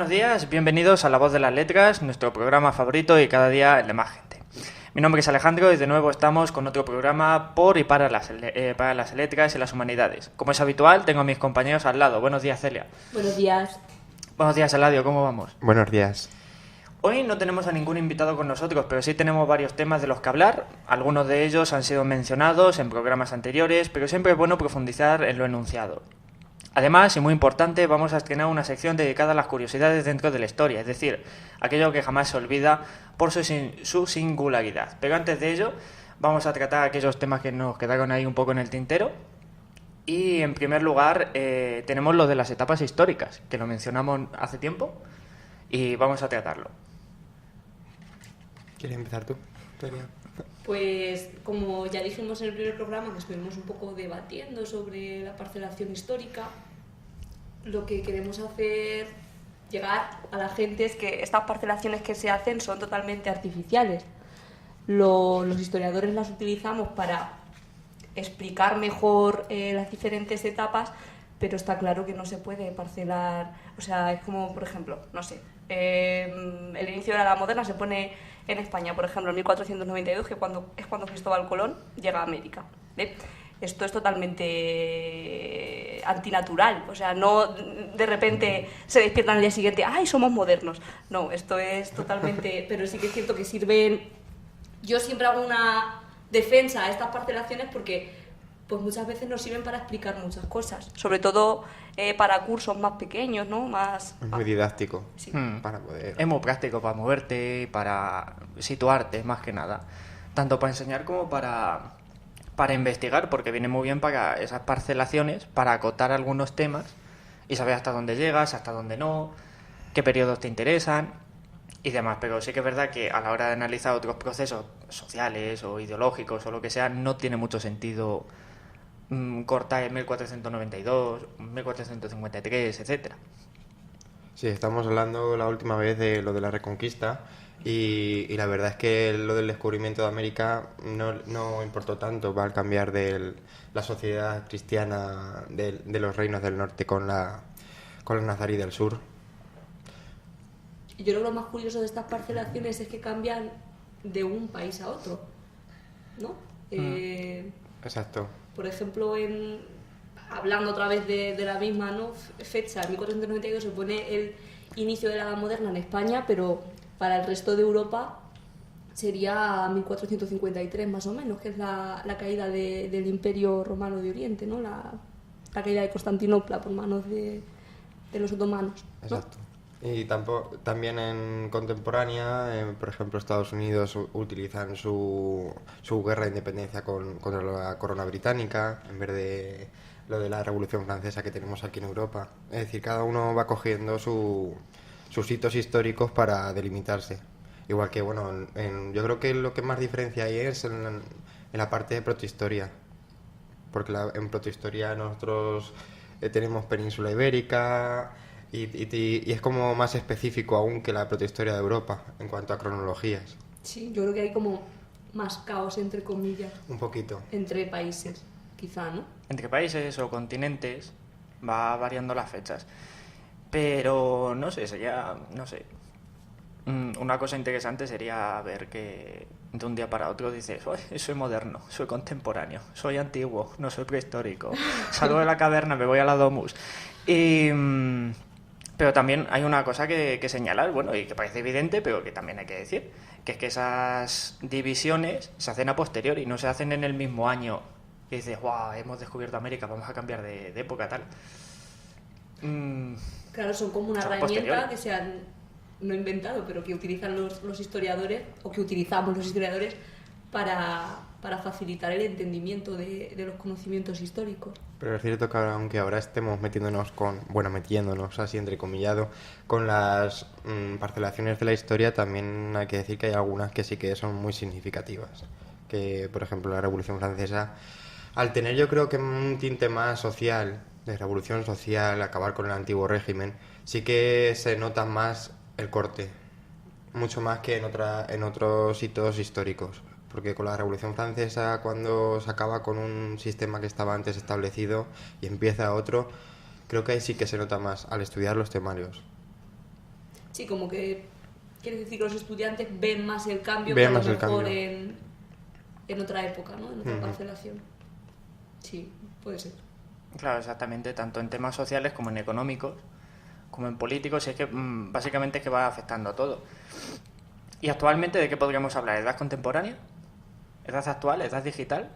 Buenos días, bienvenidos a La Voz de las Letras, nuestro programa favorito y cada día el de más gente. Mi nombre es Alejandro y de nuevo estamos con otro programa por y para las letras y las humanidades. Como es habitual, tengo a mis compañeros al lado. Buenos días, Celia. Buenos días. Buenos días, Eladio, ¿cómo vamos? Buenos días. Hoy no tenemos a ningún invitado con nosotros, pero sí tenemos varios temas de los que hablar. Algunos de ellos han sido mencionados en programas anteriores, pero siempre es bueno profundizar en lo enunciado. Además, y muy importante, vamos a estrenar una sección dedicada a las curiosidades dentro de la historia, es decir, aquello que jamás se olvida por su singularidad. Pero antes de ello, vamos a tratar aquellos temas que nos quedaron ahí un poco en el tintero. Y en primer lugar, tenemos lo de las etapas históricas, que lo mencionamos hace tiempo, y vamos a tratarlo. ¿Quieres empezar tú, Celia? Pues como ya dijimos en el primer programa, que estuvimos un poco debatiendo sobre la parcelación histórica, lo que queremos hacer llegar a la gente es que estas parcelaciones que se hacen son totalmente artificiales. Los historiadores las utilizamos para explicar mejor las diferentes etapas, pero está claro que no se puede parcelar. O sea, es como, por ejemplo, no sé, el inicio de la Edad Moderna se pone en España, por ejemplo, en 1492, que es cuando Cristóbal Colón llega a América. ¿Ve? Esto es totalmente antinatural. O sea, no de repente se despiertan al día siguiente, ¡ay, somos modernos! No, esto es totalmente... Pero sí que es cierto que sirven... Yo siempre hago una defensa a estas parcelaciones porque pues muchas veces nos sirven para explicar muchas cosas, sobre todo para cursos más pequeños, ¿no? Es muy didáctico, sí. Para poder... Es muy práctico para moverte y para situarte, más que nada. Tanto para enseñar como para investigar, porque viene muy bien para esas parcelaciones, para acotar algunos temas y saber hasta dónde llegas, hasta dónde no, qué periodos te interesan y demás. Pero sí que es verdad que a la hora de analizar otros procesos sociales o ideológicos o lo que sea, no tiene mucho sentido cortar en 1492, 1453, etcétera. Sí, estamos hablando la última vez de lo de la Reconquista y la verdad es que lo del descubrimiento de América no importó tanto para el cambiar de la sociedad cristiana de los reinos del norte con la nazarí del sur. Yo creo que lo más curioso de estas parcelaciones es que cambian de un país a otro, ¿no? Exacto. Por ejemplo, hablando otra vez de la misma, ¿no?, fecha, en 1492 se pone el inicio de la Edad Moderna en España, pero para el resto de Europa sería 1453 más o menos, que es la caída del Imperio Romano de Oriente, ¿no? La caída de Constantinopla por manos de los otomanos, ¿no? Exacto. Y también en contemporánea, por ejemplo, Estados Unidos utilizan su guerra de independencia contra la corona británica, en vez de lo de la Revolución Francesa que tenemos aquí en Europa. Es decir, cada uno va cogiendo sus hitos históricos para delimitarse. Igual que, bueno, yo creo que lo que más diferencia ahí es en la parte de protohistoria. Porque en protohistoria nosotros tenemos península ibérica... Y es como más específico aún que la protohistoria de Europa en cuanto a cronologías. Sí, yo creo que hay como más caos, entre comillas. Un poquito. Entre países, quizá, ¿no? Entre países o continentes va variando las fechas. Pero no sé, una cosa interesante sería ver que de un día para otro dices, soy moderno, soy contemporáneo, soy antiguo, no soy prehistórico, salgo de la caverna, me voy a la domus. Pero también hay una cosa que señalar, bueno, y que parece evidente, pero que también hay que decir, que es que esas divisiones se hacen a posteriori, no se hacen en el mismo año. Y dices, wow, hemos descubierto América, vamos a cambiar de época, tal. Claro, son como una herramienta que se han no inventado, pero que utilizan los historiadores, o que utilizamos los historiadores para facilitar el entendimiento de los conocimientos históricos. Pero es cierto que aunque ahora estemos metiéndonos así entrecomillado, con las parcelaciones de la historia, también hay que decir que hay algunas que sí que son muy significativas. Que, por ejemplo, la Revolución Francesa, al tener yo creo que un tinte más social, de revolución social, acabar con el antiguo régimen, sí que se nota más el corte, mucho más que en otros hitos históricos. Porque con la Revolución Francesa, cuando se acaba con un sistema que estaba antes establecido y empieza otro, creo que ahí sí que se nota más al estudiar los temarios. Sí, como que quiere decir que los estudiantes ven más el cambio Ven que a lo más el mejor cambio. en otra época, ¿no? En otra Ujú. parcelación. Sí, puede ser. Claro, exactamente, tanto en temas sociales como en económicos, como en políticos, es que básicamente es que va afectando a todo. ¿Y actualmente de qué podríamos hablar? ¿Edad contemporánea? ¿Edad actual? ¿Edad digital?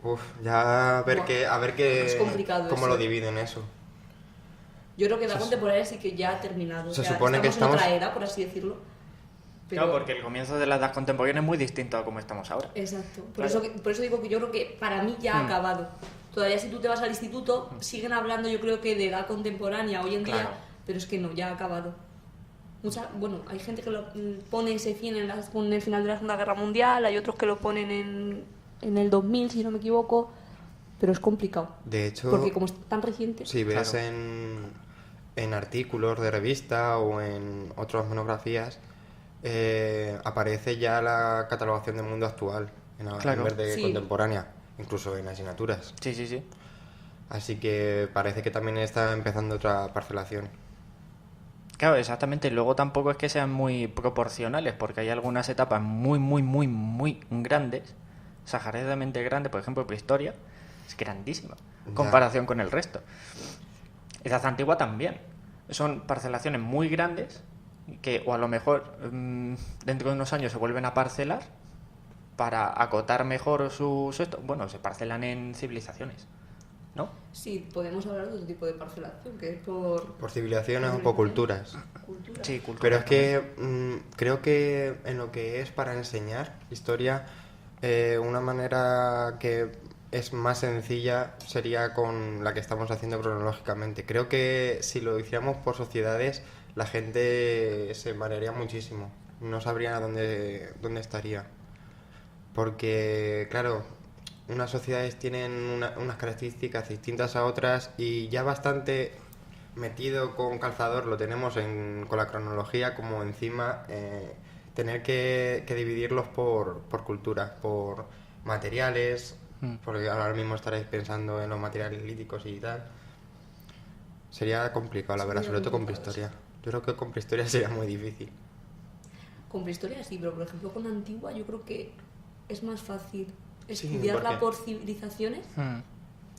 Uf, ya a ver Buah, qué, es complicado cómo eso, lo ¿eh? dividen eso. Yo creo que la contemporánea sí que ya ha terminado. Se O sea, supone que estamos en estamos- otra era, por así decirlo. Pero... Claro, porque el comienzo de la edad contemporánea es muy distinto a como estamos ahora. Exacto. Claro. Por eso digo que yo creo que para mí ya ha acabado. Todavía si tú te vas al instituto, siguen hablando yo creo que de edad contemporánea hoy en día, Claro. pero es que no, ya ha acabado. Bueno, hay gente que lo pone ese fin con el final de la Segunda Guerra Mundial, hay otros que lo ponen en el 2000, si no me equivoco, pero es complicado. De hecho, Porque como es tan reciente... si ves Claro. en artículos de revista o en otras monografías, aparece ya la catalogación del mundo actual, Claro. en vez de Sí. contemporánea, incluso en asignaturas. Sí, sí, sí. Así que parece que también está empezando otra parcelación. Claro, exactamente. Y luego tampoco es que sean muy proporcionales, porque hay algunas etapas muy, muy, muy, muy grandes, exageradamente grandes, por ejemplo, prehistoria, es grandísima, en Ya. comparación con el resto. Edad antigua también. Son parcelaciones muy grandes que, o a lo mejor dentro de unos años se vuelven a parcelar para acotar mejor bueno, se parcelan en civilizaciones, ¿no? Sí, podemos hablar de otro tipo de parcelación, que es por Por civilizaciones o por culturas. cultura. Sí, cultura Pero es también. que creo que en lo que es para enseñar historia, una manera que es más sencilla sería con la que estamos haciendo cronológicamente. Creo que si lo hiciéramos por sociedades, la gente se marearía muchísimo. No sabrían a dónde estaría. Porque, claro, unas sociedades tienen unas características distintas a otras y ya bastante metido con calzador lo tenemos con la cronología, como encima tener que dividirlos por culturas, por materiales, porque ahora mismo estaréis pensando en los materiales líticos y tal. Sería complicado, la verdad, Sería sobre todo con complicado, prehistoria. Yo creo que con prehistoria sería muy difícil. Con prehistoria sí, pero por ejemplo con antigua yo creo que es más fácil Sí, estudiarla porque- por civilizaciones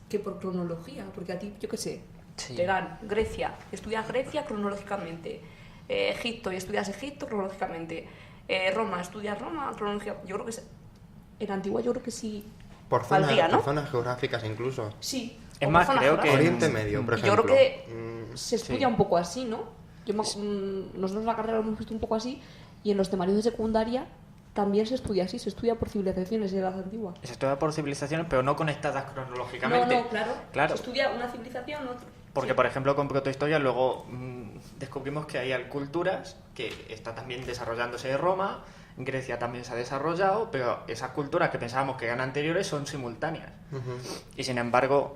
que por cronología, porque a ti, yo qué sé, Sí. te dan Grecia, estudias Grecia cronológicamente, Egipto y estudias Egipto cronológicamente, Roma, estudias Roma cronológicamente. Yo creo que en antigua yo creo que sí valdría, ¿no? Por zonas geográficas incluso. Sí. Es o más, por zona creo que- geográfica. Oriente Medio, por Y yo ejemplo. creo que se Sí. estudia un poco así, ¿no? Nosotros en la carrera lo hemos visto un poco así y en los temarios de secundaria también se estudia así, se estudia por civilizaciones de edad antigua. Se estudia por civilizaciones, pero no conectadas cronológicamente. No, claro. Claro. Se estudia una civilización, otro. Porque, Sí. por ejemplo, con protohistoria luego descubrimos que hay culturas que está también desarrollándose de Roma, Grecia también se ha desarrollado, pero esas culturas que pensábamos que eran anteriores son simultáneas. Y sin embargo,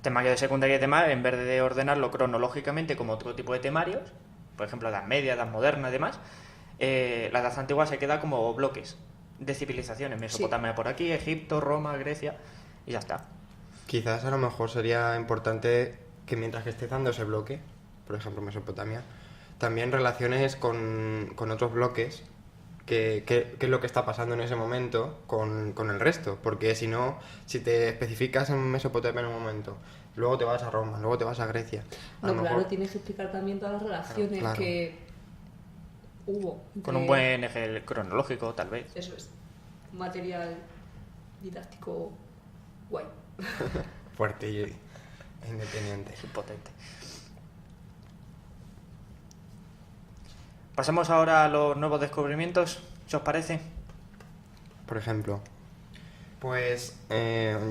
temario de secundaria y demás, en vez de ordenarlo cronológicamente como otro tipo de temarios, por ejemplo, Edad Media, Edad Moderna y demás, la Edad Antigua se queda como bloques de civilizaciones. Mesopotamia por aquí, Egipto, Roma, Grecia, y ya está. Quizás a lo mejor sería importante que mientras que estés dando ese bloque, por ejemplo Mesopotamia, también relaciones con otros bloques, qué es lo que está pasando en ese momento con el resto. Porque si no, si te especificas en Mesopotamia en un momento, luego te vas a Roma, luego te vas a Grecia. A No, lo claro, mejor- tienes que explicar también todas las relaciones Claro. que hubo. Con un entre- buen eje cronológico, tal vez. Eso es. Material didáctico guay. fuerte y independiente. Potente. Pasemos ahora a los nuevos descubrimientos, ¿qué os parece? Por ejemplo, pues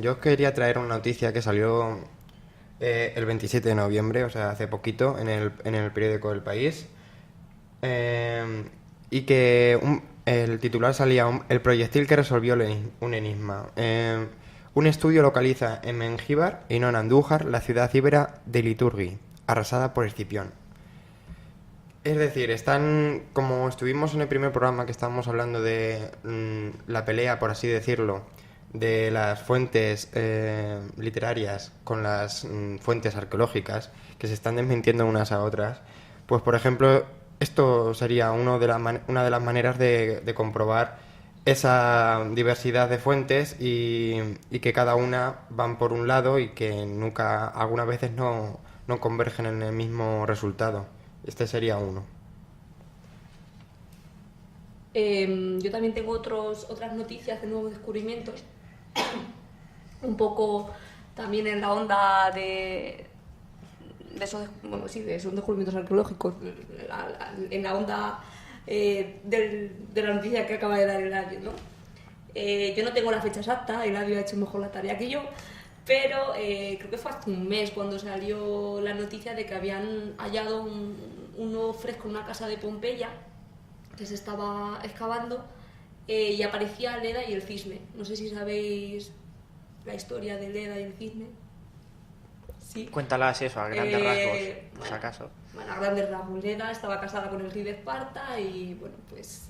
yo quería traer una noticia que salió el 27 de noviembre, o sea, hace poquito, en el periódico El País, y que el titular salía el proyectil que resolvió un enigma. Un estudio localiza en Mengíbar y no en Andújar la ciudad íbera de Liturgi, arrasada por Escipión. Es decir, están, como estuvimos en el primer programa que estábamos hablando de la pelea, por así decirlo, de las fuentes literarias con las fuentes arqueológicas, que se están desmintiendo unas a otras, Pues, por ejemplo, esto sería una de las maneras de comprobar esa diversidad de fuentes y que cada una van por un lado y que nunca, algunas veces no convergen en el mismo resultado. Este sería uno. Yo también tengo otras noticias de nuevos descubrimientos, un poco también en la onda de esos, bueno, sí, de esos descubrimientos arqueológicos, en la onda de la noticia que acaba de dar Eladio, ¿no? Yo no tengo la fecha exacta, Eladio ha hecho mejor la tarea que yo, pero creo que fue hace un mes cuando salió la noticia de que habían hallado un nuevo fresco en una casa de Pompeya que se estaba excavando y aparecía Leda y el cisne. No sé si sabéis la historia de Leda y el cisne. Sí. Cuéntala así eso, a grandes rasgos, por si acaso. Bueno, a grandes rasgos. Leda estaba casada con el rey de Esparta y, bueno, pues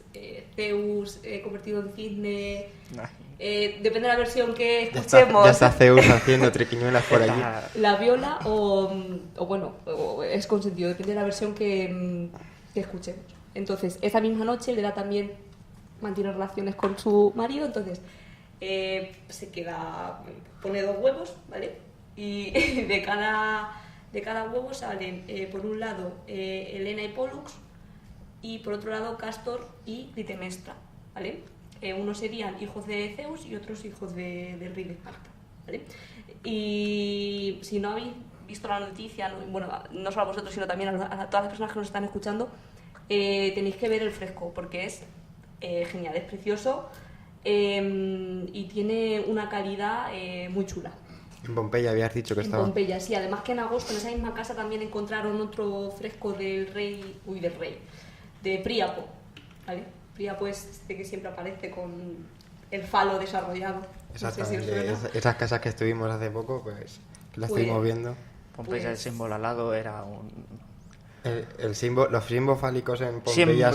Zeus convertido en cisne. Depende de la versión que escuchemos. Ya está Zeus haciendo triquiñuelas por allí. La viola o bueno, o es consentido, depende de la versión que escuchemos. Entonces, esa misma noche Leda también mantiene relaciones con su marido, entonces se queda, pone 2 huevos, ¿vale? Y de cada huevo salen, por un lado, Helena y Pólux, y por otro lado, Cástor y Clitemnestra, ¿vale? Unos serían hijos de Zeus y otros hijos del rey de Esparta, ¿vale? Y si no habéis visto la noticia, bueno, no solo a vosotros, sino también a todas las personas que nos están escuchando, tenéis que ver el fresco, porque es genial, es precioso y tiene una calidad muy chula. En Pompeya habías dicho que estaba. En Pompeya, sí. Además que en agosto en esa misma casa también encontraron otro fresco de Príapo, ¿vale? Príapo es este que siempre aparece con el falo desarrollado. Exactamente, No sé si os suena. esas casas que estuvimos hace poco, pues que las estuvimos viendo. Pompeya, el símbolo al lado era un... Los símbolos fálicos en Pompeya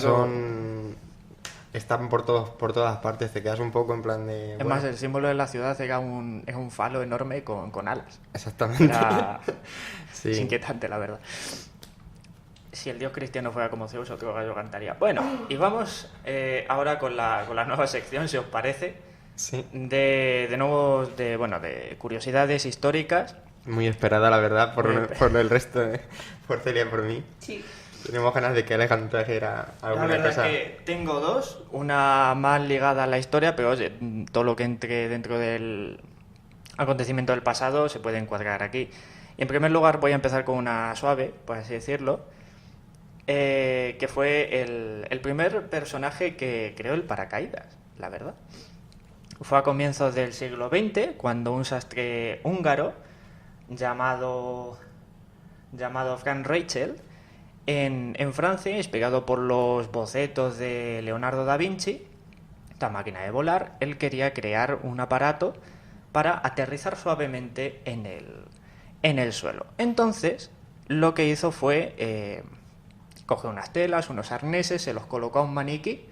están por todas partes, te quedas un poco en plan de... Es más, el símbolo de la ciudad es un falo enorme con alas. Exactamente. Era Sí. es inquietante, la verdad. Si el dios cristiano fuera como Zeus, otro gallo cantaría. Bueno, y vamos ahora con la nueva sección, si os parece, Sí. de curiosidades históricas. Muy esperada, la verdad, por el resto, por Celia y por mí. Sí. Tenemos ganas de que Alex nos trajera La alguna verdad cosa. es que tengo 2, una más ligada a la historia, pero oye, todo lo que entre dentro del acontecimiento del pasado se puede encuadrar aquí. Y en primer lugar voy a empezar con una suave, por así decirlo, que fue el primer personaje que creó el paracaídas, la verdad. Fue a comienzos del siglo XX, cuando un sastre húngaro llamado Frank Rachel, en Francia, inspirado por los bocetos de Leonardo da Vinci, esta máquina de volar, él quería crear un aparato para aterrizar suavemente en el suelo. Entonces, lo que hizo fue coger unas telas, unos arneses, se los colocó a un maniquí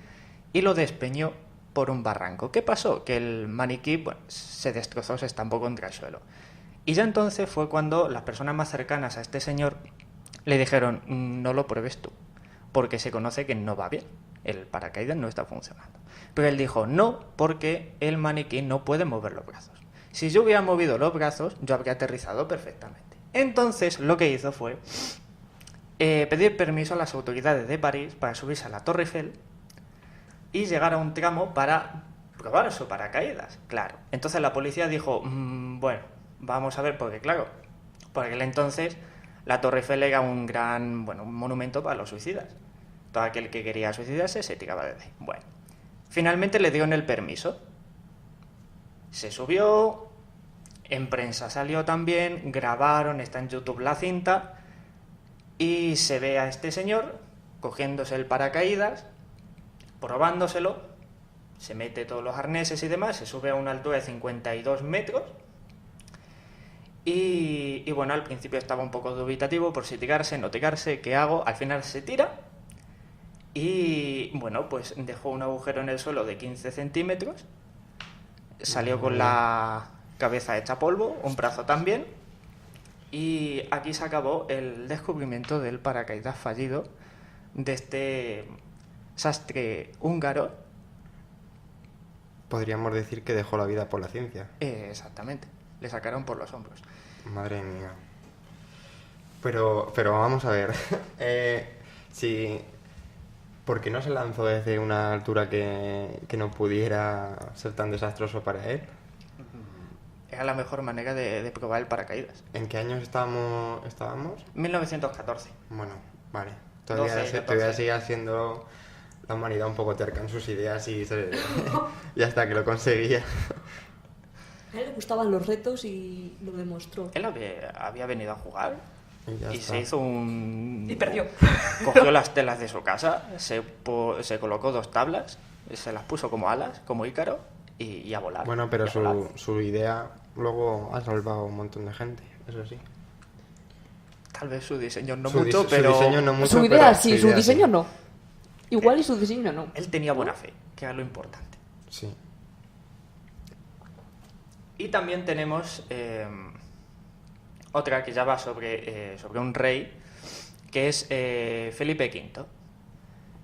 y lo despeñó por un barranco. ¿Qué pasó? Que el maniquí se destrozó, se estampó contra el suelo. Y ya entonces fue cuando las personas más cercanas a este señor le dijeron: no lo pruebes tú, porque se conoce que no va bien, el paracaídas no está funcionando. Pero él dijo: no, porque el maniquí no puede mover los brazos. Si yo hubiera movido los brazos, yo habría aterrizado perfectamente. Entonces lo que hizo fue pedir permiso a las autoridades de París para subirse a la Torre Eiffel y llegar a un tramo para probar su paracaídas. Claro. Entonces la policía dijo: bueno, vamos a ver, porque claro, por aquel entonces la Torre Eiffel era un gran, un monumento para los suicidas. Todo aquel que quería suicidarse se tiraba desde ahí. Bueno, finalmente le dieron el permiso. Se subió, en prensa salió también, grabaron, está en YouTube la cinta, y se ve a este señor cogiéndose el paracaídas, probándoselo, se mete todos los arneses y demás, se sube a una altura de 52 metros, y bueno, al principio estaba un poco dubitativo por si tirarse, no tirarse, ¿qué hago? Al final se tira y bueno, pues dejó un agujero en el suelo de 15 centímetros, salió con la cabeza hecha polvo, un brazo también, Y aquí se acabó el descubrimiento del paracaídas fallido de este sastre húngaro. Podríamos decir que dejó la vida por la ciencia. Exactamente, le sacaron por los hombros. Madre mía. Pero vamos a ver. Si... ¿Por qué no se lanzó desde una altura que no pudiera ser tan desastroso para él? Era la mejor manera de probar el paracaídas. ¿En qué años estábamos? 1914. Bueno, vale. 12, Todavía sigue siendo la humanidad un poco terca en sus ideas y hasta que lo conseguía. A él le gustaban los retos y lo demostró. Él había venido a jugar Y y se hizo un... Y perdió. Cogió las telas de su casa, se colocó 2 tablas, se las puso como alas, como Ícaro, y a volar. Bueno, pero y a volar. su idea luego ha salvado a un montón de gente, eso sí. Tal vez su diseño no Su mucho, su pero... diseño no mucho, Su idea pero sí, su diseño sí. no. Igual y su diseño no. Él tenía buena fe, que era lo importante. Sí. Y también tenemos otra que ya va sobre un rey, que es Felipe V.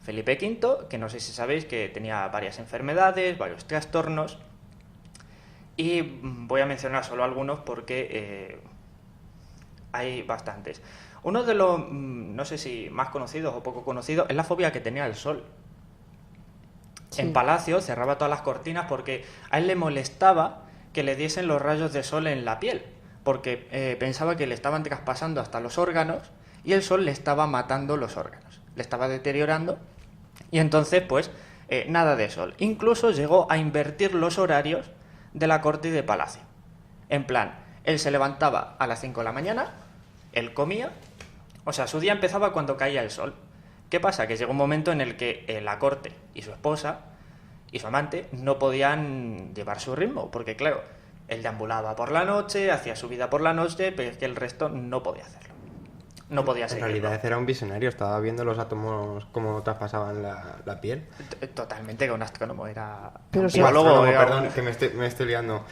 Felipe V, que no sé si sabéis que tenía varias enfermedades, varios trastornos, y voy a mencionar solo algunos porque hay bastantes. Uno de los, no sé si más conocidos o poco conocidos, es la fobia que tenía al sol. Sí. En Palacio cerraba todas las cortinas porque a él le molestaba que le diesen los rayos de sol en la piel, porque pensaba que le estaban traspasando hasta los órganos y el sol le estaba matando los órganos, le estaba deteriorando, y entonces pues nada de sol. Incluso llegó a invertir los horarios de la corte y de Palacio. En plan, él se levantaba a las 5 de la mañana, él comía, o sea, su día empezaba cuando caía el sol. ¿Qué pasa? Que llegó un momento en el que la corte y su esposa y su amante no podían llevar su ritmo, porque claro, él deambulaba por la noche, hacía su vida por la noche, pero es que el resto no podía hacerlo. No podía En seguirlo. realidad era un visionario, estaba viendo los átomos cómo traspasaban la piel. Totalmente, que un astrónomo era... Pero un sí. biólogo, Astrónomo, era perdón, que me estoy liando.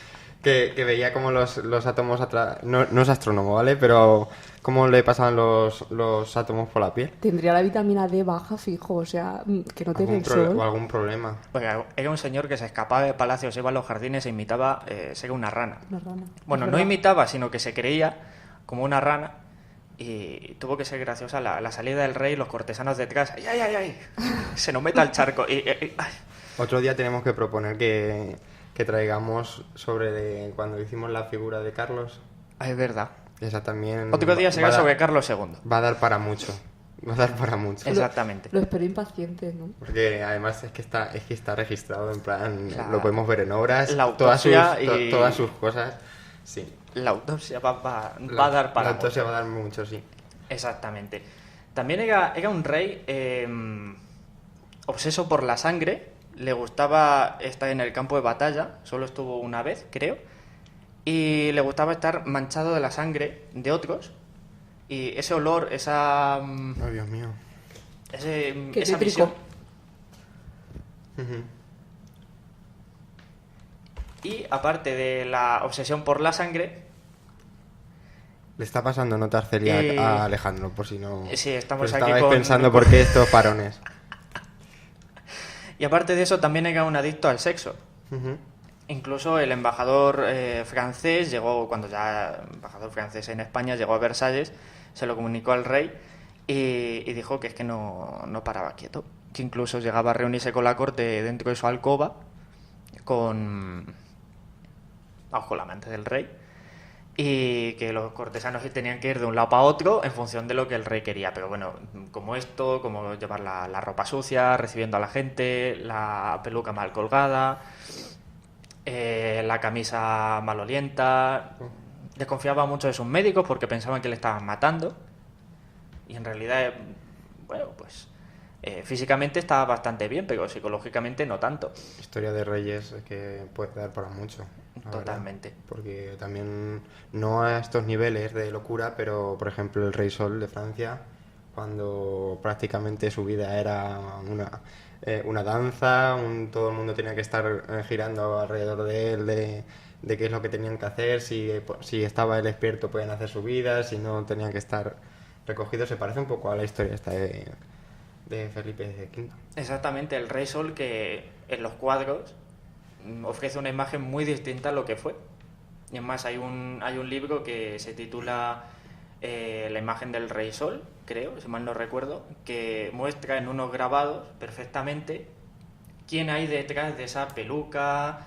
Que veía como los átomos atrás... No es astrónomo, ¿vale? Pero cómo le pasaban los átomos por la piel. Tendría la vitamina D baja, fijo, o sea, que no tiene el sol. O algún problema. Porque era un señor que se escapaba de Palacio, se iba a los jardines e imitaba ser una rana. Una rana. Bueno, Es no verdad. imitaba, sino que se creía como una rana, y tuvo que ser graciosa la salida del rey, los cortesanos detrás. ¡Ay, ay, ay, ay! Se nos meta al charco. Ay. Otro día tenemos que proponer que traigamos sobre cuando hicimos la figura de Carlos. Ah, es verdad. Esa también... Otro día será va a dar- sobre Carlos II. Va a dar para mucho. Va a dar para mucho. Exactamente. Lo espero impaciente, ¿no? Porque además es que está registrado, en plan, Claro. lo podemos ver en obras, La autopsia y- todas sus cosas. Sí. La autopsia va a dar para La autopsia mucho. va a dar mucho, sí. Exactamente. También era un rey obseso por la sangre. Le gustaba estar en el campo de batalla. Solo estuvo una vez, creo. Y le gustaba estar manchado de la sangre de otros. Y ese olor, esa Oh, Dios mío. Qué esa tétrico. visión. Ujú. Y aparte de la obsesión por la sangre, Le está pasando nota Arcelia Eh, a Alejandro, por si no... sí, estamos Pero aquí estabais con- pensando por qué estos parones. y aparte de eso también era un adicto al sexo. Ujú. Incluso el embajador francés llegó, cuando ya el embajador francés en España llegó a Versalles, se lo comunicó al rey y dijo que es que no paraba quieto. Que incluso llegaba a reunirse con la corte dentro de su alcoba bajo la amante del rey, y que los cortesanos tenían que ir de un lado para otro en función de lo que el rey quería. Pero bueno, como esto, como llevar la ropa sucia, recibiendo a la gente, la peluca mal colgada, la camisa malolienta. Desconfiaba mucho de sus médicos porque pensaban que le estaban matando, y en realidad, bueno, pues físicamente estaba bastante bien, pero psicológicamente no tanto. Historia de Reyes es que puede dar para mucho. la Totalmente. verdad. Porque también, no a estos niveles de locura, pero por ejemplo el Rey Sol de Francia, cuando prácticamente su vida era una danza, todo el mundo tenía que estar girando alrededor de él, de qué es lo que tenían que hacer, si estaba el experto podían hacer su vida, si no tenían que estar recogidos. Se parece un poco a la historia esta de Felipe V. Exactamente, el Rey Sol, que en los cuadros ofrece una imagen muy distinta a lo que fue. Y es más, hay un libro que se titula La imagen del Rey Sol, creo, si mal no recuerdo, que muestra en unos grabados perfectamente quién hay detrás de esa peluca,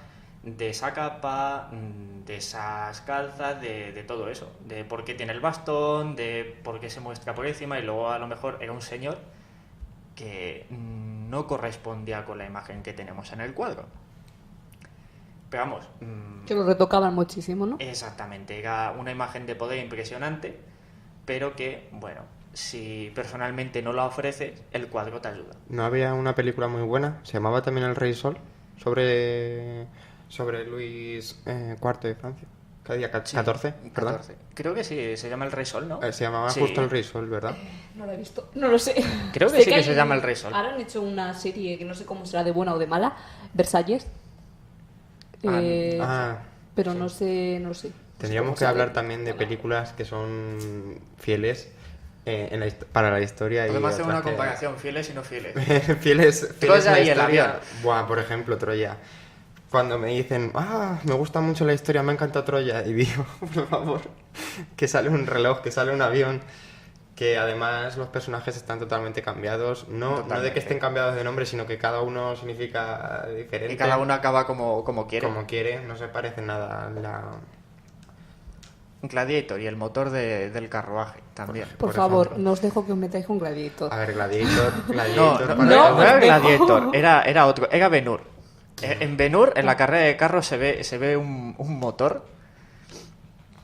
de esa capa, de esas calzas, de todo eso, de por qué tiene el bastón, de por qué se muestra por encima, y luego a lo mejor era un señor que no correspondía con la imagen que tenemos en el cuadro. Pero vamos... Que lo retocaban muchísimo, ¿no? Exactamente, era una imagen de poder impresionante, pero que, bueno, si personalmente no la ofreces, el cuadro te ayuda. ¿No había una película muy buena? Se llamaba también El Rey Sol, sobre Luis IV de Francia. ¿Qué día? ¿14? Perdón. 14. Creo que sí, se llama El Rey Sol, ¿no? Se llamaba Sí. justo El Rey Sol, ¿verdad? No lo he visto, no lo sé. Creo que Sé sí que hay- se llama El Rey Sol. Ahora han hecho una serie que no sé cómo será de buena o de mala, Versalles. Pero no sé. No sé Tendríamos cómo que sale. hablar también de películas que son fieles para la historia. Podemos y hacer una otras que- comparación, fieles y no fieles. fieles Troya a la y el historia. avión. Buah, por ejemplo, Troya. Cuando me dicen, me gusta mucho la historia, me encanta Troya, y digo, por favor, que sale un reloj, que sale un avión, que además los personajes están totalmente cambiados, no de Totalmente. que estén cambiados de nombre, sino que cada uno significa diferente. Y cada uno acaba como quiere. Como quiere, no se parece nada a la... Gladiator y el motor del carruaje también. Por por favor, ejemplo. no os dejo que os metáis con Gladiator. A ver, Gladiator, No, Gladiator... no, para- no era os dejo. Gladiator, era otro, era Ben-Hur. En Ben-Hur, en la carrera de carros, se ve un motor.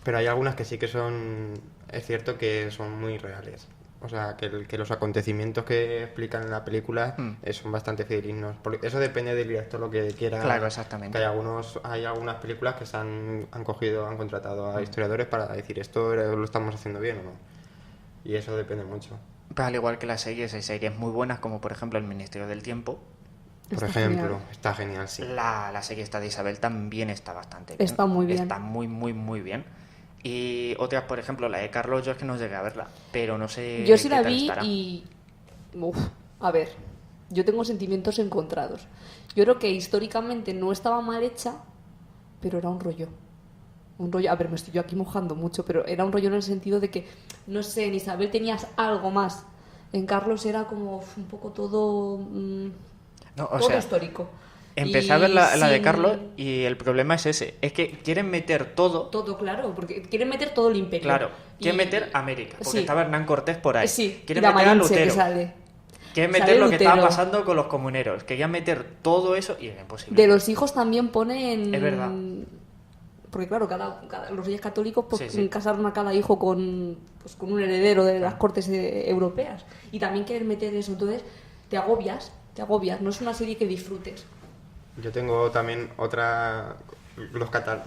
Pero hay algunas que sí que son... Es cierto que son muy reales. O sea, que los acontecimientos que explican en la película son bastante fidedignos. Porque eso depende del director lo que quiera. Claro, exactamente. Que hay algunas películas que han contratado a historiadores para decir esto lo estamos haciendo bien o no. Y eso depende mucho. Pero al igual que las series, hay series muy buenas, como por ejemplo El Ministerio del Tiempo. Por Está ejemplo, genial. está genial, sí. La serie esta de Isabel también está bastante bien. Está muy bien. Está muy, muy, muy bien. Y otras, por ejemplo, la de Carlos, yo es que no llegué a verla, pero no sé Yo sí qué la tal vi estará. y... Uf, a ver, yo tengo sentimientos encontrados. Yo creo que históricamente no estaba mal hecha, pero era un rollo. Un rollo, a ver, me estoy yo aquí mojando mucho, pero era un rollo en el sentido de que, no sé, en Isabel tenías algo más. En Carlos era como un poco todo... No, o todo sea, histórico. empecé Y a ver la de sin- Carlos y el problema es ese. Es que quieren meter todo. Todo, claro, porque quieren meter todo el imperio. Claro, quieren Y- meter América, porque sí. estaba Hernán Cortés por ahí. Sí, Quieren y la meter a Malinche que Lutero. sale. Quieren Sale meter lo que estaba Lutero. pasando con los comuneros. Querían meter todo eso y era imposible. De los hijos también ponen... Es verdad. Porque claro, los reyes católicos pues, Sí, sí. casaron a cada hijo con un heredero de las cortes europeas. Y también quieren meter eso. Entonces te agobias. No es una serie que disfrutes. Yo tengo también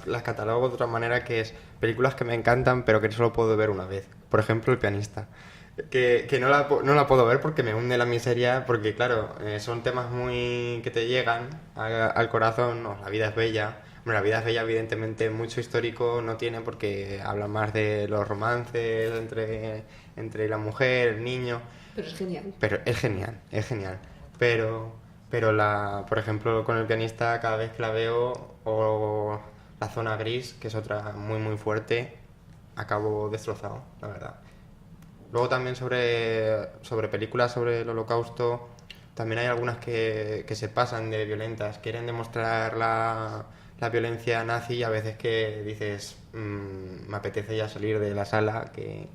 las catalogo de otra manera, que es películas que me encantan pero que solo puedo ver una vez. Por ejemplo, El pianista. Que no la puedo ver porque me hunde la miseria, porque claro, son temas muy que te llegan al corazón. No, la vida es bella. Bueno, la vida es bella, evidentemente, mucho histórico no tiene porque habla más de los romances entre la mujer, el niño. Pero es genial. Pero es genial. Pero por ejemplo, con El pianista, cada vez que la veo, o La zona gris, que es otra muy muy fuerte, acabo destrozado, la verdad. Luego también sobre películas sobre el Holocausto, también hay algunas que se pasan de violentas, quieren demostrar la violencia nazi, y a veces que dices, me apetece ya salir de la sala, que...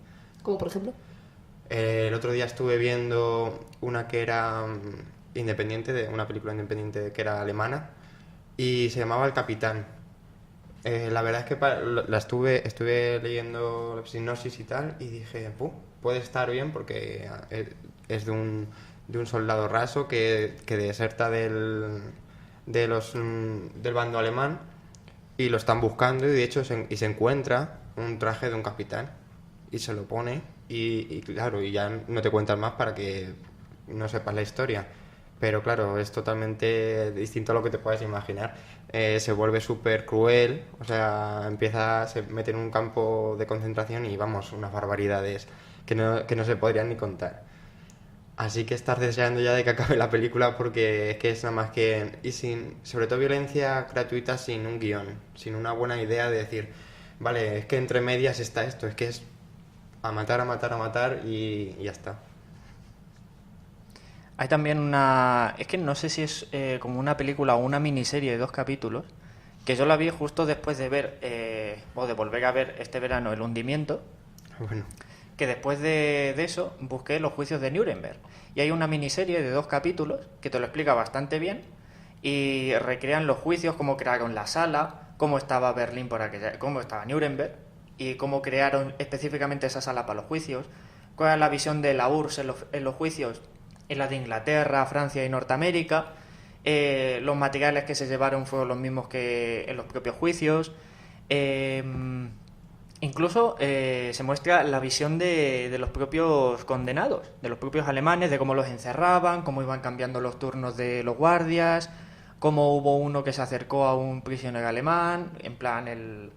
Como por ejemplo. El otro día estuve viendo una que era una película independiente que era alemana, y se llamaba El Capitán. La verdad es que estuve leyendo la sinopsis y tal, y dije, puede estar bien porque es de un soldado raso que deserta del bando alemán, y lo están buscando, y de hecho se encuentra un traje de un capitán y se lo pone, y claro, y ya no te cuentan más para que no sepas la historia. Pero claro, es totalmente distinto a lo que te puedes imaginar. se vuelve súper cruel, o sea, se mete en un campo de concentración y vamos, unas barbaridades que no se podrían ni contar. Así que estar deseando ya de que acabe la película porque es que es nada más que... Y sobre todo violencia gratuita sin un guión, sin una buena idea de decir, vale, es que entre medias está esto, es que es a matar, a matar, a matar y ya está. Hay también una... Es que no sé si es como una película o una miniserie de 2 capítulos, que yo la vi justo después de ver, o de volver a ver este verano El hundimiento, Bueno, que después de eso busqué los juicios de Nuremberg. Y hay una miniserie de 2 capítulos que te lo explica bastante bien y recrean los juicios, cómo crearon la sala, cómo estaba Berlín cómo estaba Nuremberg y cómo crearon específicamente esa sala para los juicios, cuál es la visión de la URSS en los juicios, en la de Inglaterra, Francia y Norteamérica. Los materiales que se llevaron fueron los mismos que en los propios juicios. Incluso se muestra la visión de los propios condenados, de los propios alemanes, de cómo los encerraban, cómo iban cambiando los turnos de los guardias, cómo hubo uno que se acercó a un prisionero alemán, en plan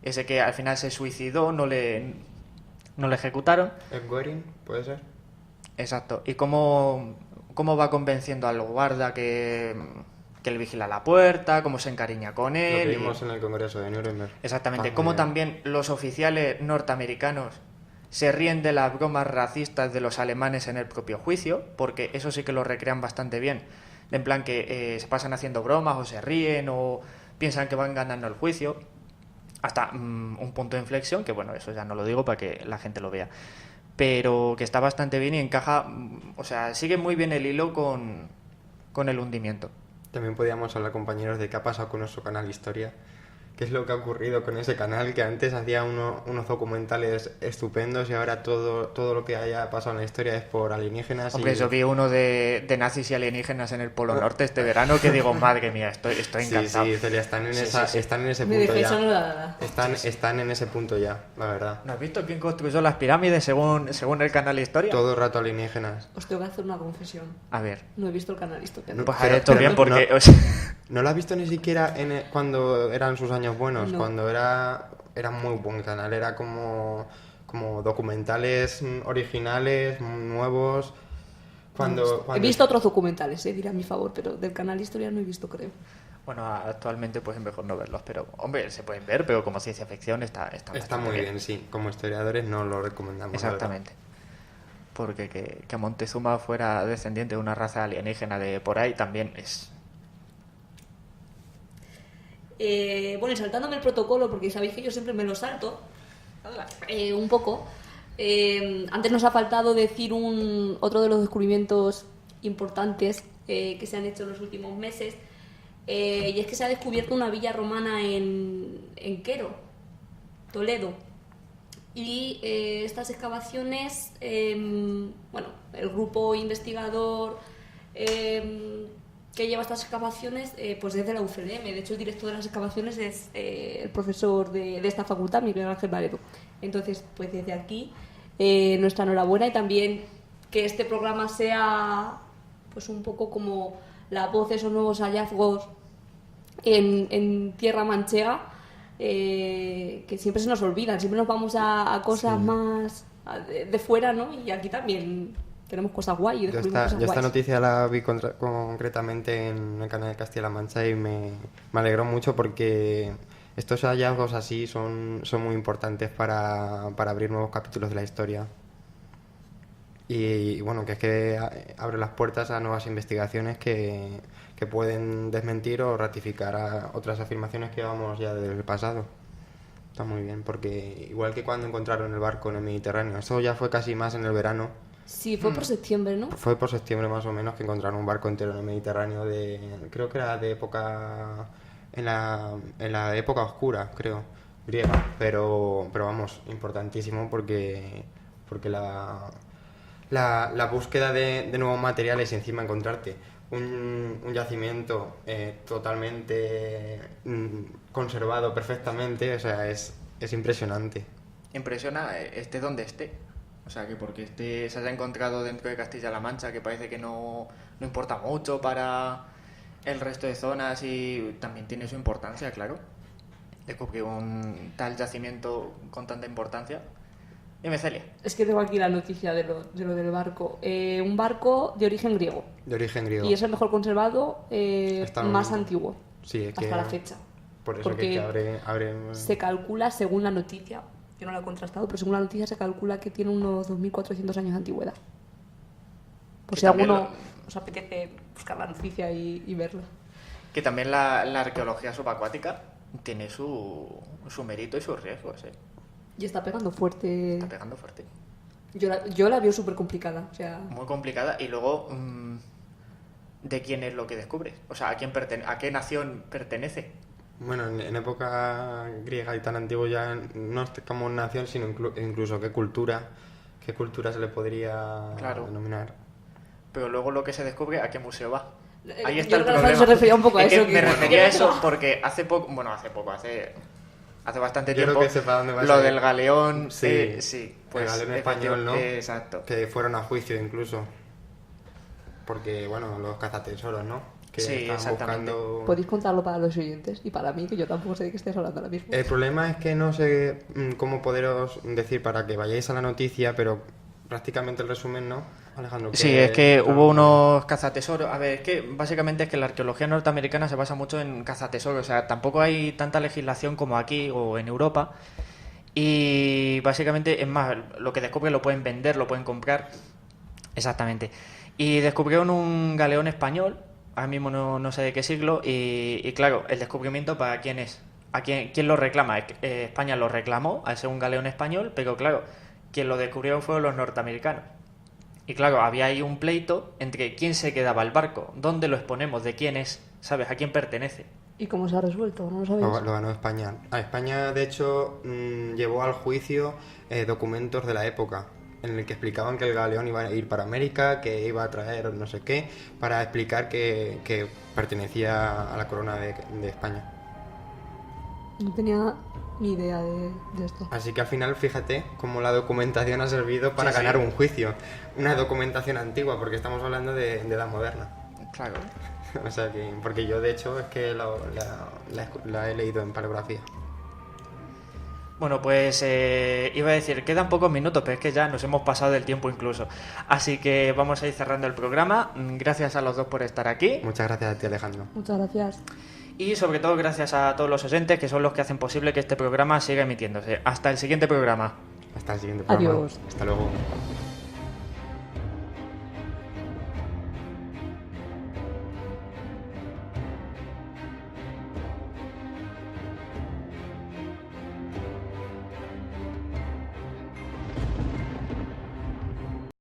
ese que al final se suicidó, no le ejecutaron. ¿es Goering? ¿Puede ser? Exacto. Y cómo va convenciendo al guarda que le vigila la puerta, cómo se encariña con él. Lo que vimos en el Congreso de Nuremberg. Exactamente. Cómo también los oficiales norteamericanos se ríen de las bromas racistas de los alemanes en el propio juicio, porque eso sí que lo recrean bastante bien. En plan que se pasan haciendo bromas o se ríen o piensan que van ganando el juicio. Hasta un punto de inflexión, que bueno, eso ya no lo digo para que la gente lo vea. Pero que está bastante bien y encaja, o sea, sigue muy bien el hilo con el hundimiento. También podíamos hablar, compañeros, de qué ha pasado con nuestro canal Historia. ¿Qué es lo que ha ocurrido con ese canal? Que antes hacía unos documentales estupendos y ahora todo lo que haya pasado en la historia es por alienígenas. Hombre, yo vi uno de nazis y alienígenas en el Polo Norte este verano que digo, madre mía, estoy encantado. Sí, Celia, están en ese Mi punto defensa ya. no la da. Están en ese punto ya, la verdad. ¿No has visto quién construyó las pirámides según el canal Historia? Todo el rato alienígenas. Os tengo que hacer una confesión. A ver, No he visto el canal Historia. No, pues pero- has hecho bien no- porque... no- o sea, No lo has visto ni siquiera cuando eran sus años buenos, No. cuando era muy buen canal, era como documentales originales, nuevos. He visto otros documentales, diré a mi favor, pero del canal Historia no he visto, creo. bueno, actualmente pues es mejor no verlos, pero hombre, se pueden ver, pero como ciencia ficción está Está bastante muy bien, sí. Como historiadores no lo recomendamos. la verdad. Exactamente. Porque que Montezuma fuera descendiente de una raza alienígena de por ahí también es... Bueno, y saltándome el protocolo, porque sabéis que yo siempre me lo salto, un poco. Antes nos ha faltado decir otro de los descubrimientos importantes que se han hecho en los últimos meses, y es que se ha descubierto una villa romana en Quero, Toledo. Y estas excavaciones, bueno, el grupo investigador que lleva estas excavaciones, pues es de la UCLM. De hecho, el director de las excavaciones es el profesor de esta facultad, Miguel Ángel Varedo. Entonces, pues desde aquí, nuestra enhorabuena, y también que este programa sea pues un poco como la voz de esos nuevos hallazgos en tierra manchega, que siempre se nos olvidan, siempre nos vamos a cosas más de fuera, ¿no? Y aquí también tenemos cosas guay y Yo descubrimos cosas esta guays. noticia la vi concretamente en el canal de Castilla-La Mancha y me alegró mucho porque estos hallazgos así son muy importantes para abrir nuevos capítulos de la historia. Y bueno, que es que abre las puertas a nuevas investigaciones que pueden desmentir o ratificar a otras afirmaciones que llevamos ya del pasado. Está muy bien, porque igual que cuando encontraron el barco en el Mediterráneo, eso ya fue casi más en el verano. Sí, fue por septiembre, ¿no? Fue por septiembre más o menos que encontraron un barco entero en el Mediterráneo creo que era de época, en la época oscura, creo, griega, pero vamos, importantísimo porque la búsqueda de nuevos materiales y encima encontrarte un yacimiento totalmente conservado perfectamente, o sea, es impresionante. Impresiona esté donde esté. O sea, que porque se haya encontrado dentro de Castilla-La Mancha, que parece que no importa mucho para el resto de zonas y también tiene su importancia, claro. Descubrir un tal yacimiento con tanta importancia. Dime, Celia. Es que tengo aquí la noticia de lo del barco. Un barco de origen griego. De origen griego. Y es el mejor conservado, más antiguo. Sí, es que hasta la fecha. Por eso Porque que abre... se calcula, según la noticia, yo no la he contrastado, pero según la noticia se calcula que tiene unos 2.400 años de antigüedad. Por Que si también alguno os apetece buscar la noticia y verla. Que también la arqueología subacuática tiene su mérito y sus riesgos, ¿eh? Y está pegando fuerte. Está pegando fuerte. Yo la veo súper complicada. O sea, Muy complicada. Y luego, ¿de quién es lo que descubres? O sea, ¿a qué nación pertenece? Bueno, en época griega y tan antiguo ya no es como nación, sino incluso qué cultura se le podría Claro. denominar. Pero luego lo que se descubre, ¿a qué museo va? yo Ahí está el creo que problema. se refería un poco a Es que eso. me refería a eso porque hace bastante Yo tiempo, creo que sepa dónde va lo ese- del galeón, Sí, sí, el galeón español, ¿no? Exacto. Que fueron a juicio incluso. Porque, bueno, los cazatesoros, ¿no? Que Sí, estaban exactamente. buscando... Podéis contarlo para los oyentes y para mí, que yo tampoco sé de qué estáis hablando ahora mismo. El problema es que no sé cómo poderos decir para que vayáis a la noticia, pero prácticamente el resumen, ¿no, Alejandro? Sí, es que hubo unos cazatesoros. A ver, es que básicamente es que la arqueología norteamericana se basa mucho en cazatesoros. O sea, tampoco hay tanta legislación como aquí o en Europa. Y básicamente, es más, lo que descubren lo pueden vender, lo pueden comprar. Exactamente. Y descubrieron un galeón español, ahora mismo no sé de qué siglo, y claro, el descubrimiento para quién es. ¿Quién lo reclama? España lo reclamó al ser un galeón español, pero claro, quien lo descubrieron fueron los norteamericanos. Y claro, había ahí un pleito entre quién se quedaba el barco, dónde lo exponemos, de quién es, ¿sabes? ¿A quién pertenece? ¿Y cómo se ha resuelto? ¿No lo sabéis? Lo ganó España. España, de hecho, llevó al juicio documentos de la época en el que explicaban que el galeón iba a ir para América, que iba a traer no sé qué, para explicar que pertenecía a la corona de España. No tenía ni idea de esto. Así que al final, fíjate cómo la documentación ha servido para Sí, sí. ganar un juicio. Una documentación antigua, porque estamos hablando de edad moderna. Claro. O sea que, porque yo de hecho es que la he leído en paleografía. Bueno, pues iba a decir, quedan pocos minutos, pero es que ya nos hemos pasado del tiempo incluso. Así que vamos a ir cerrando el programa. Gracias a los dos por estar aquí. Muchas gracias a ti, Alejandro. Muchas gracias. Y sobre todo gracias a todos los oyentes que son los que hacen posible que este programa siga emitiéndose. Hasta el siguiente programa. Hasta el siguiente programa. Adiós. Hasta luego.